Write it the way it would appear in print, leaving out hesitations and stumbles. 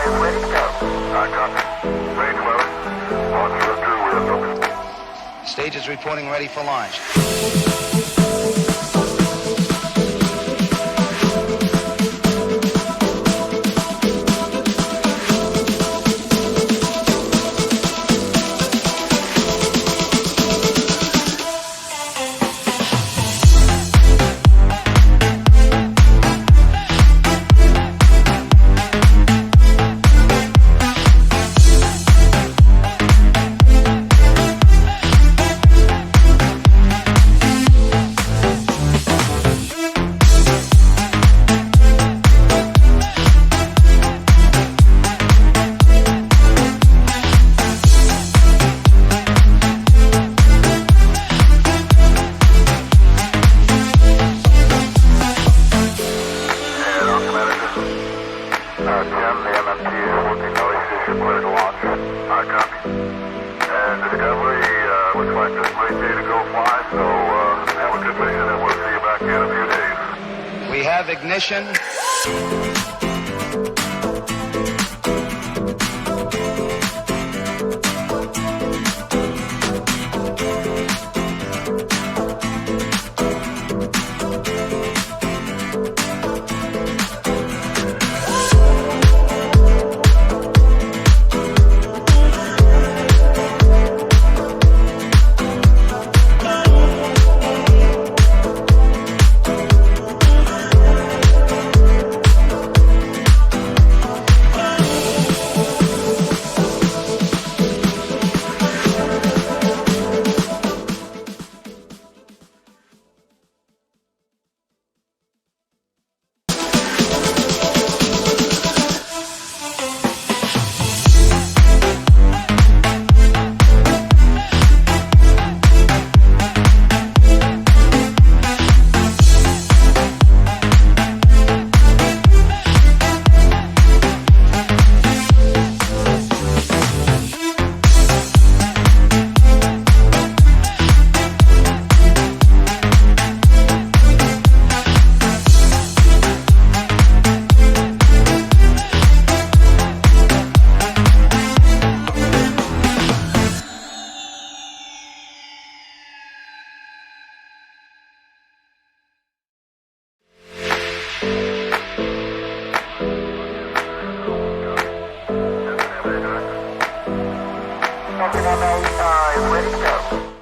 is ready to go. I copy. Range weather. Launch for 2, we are focused. Stage is reporting ready for launch. Jim, the MMT is working no issues. You're clear to launch. I copy. And Discovery, looks like this great day to go fly, so have a good mission and we'll see you back in a few days. We have ignition. Is ready to go.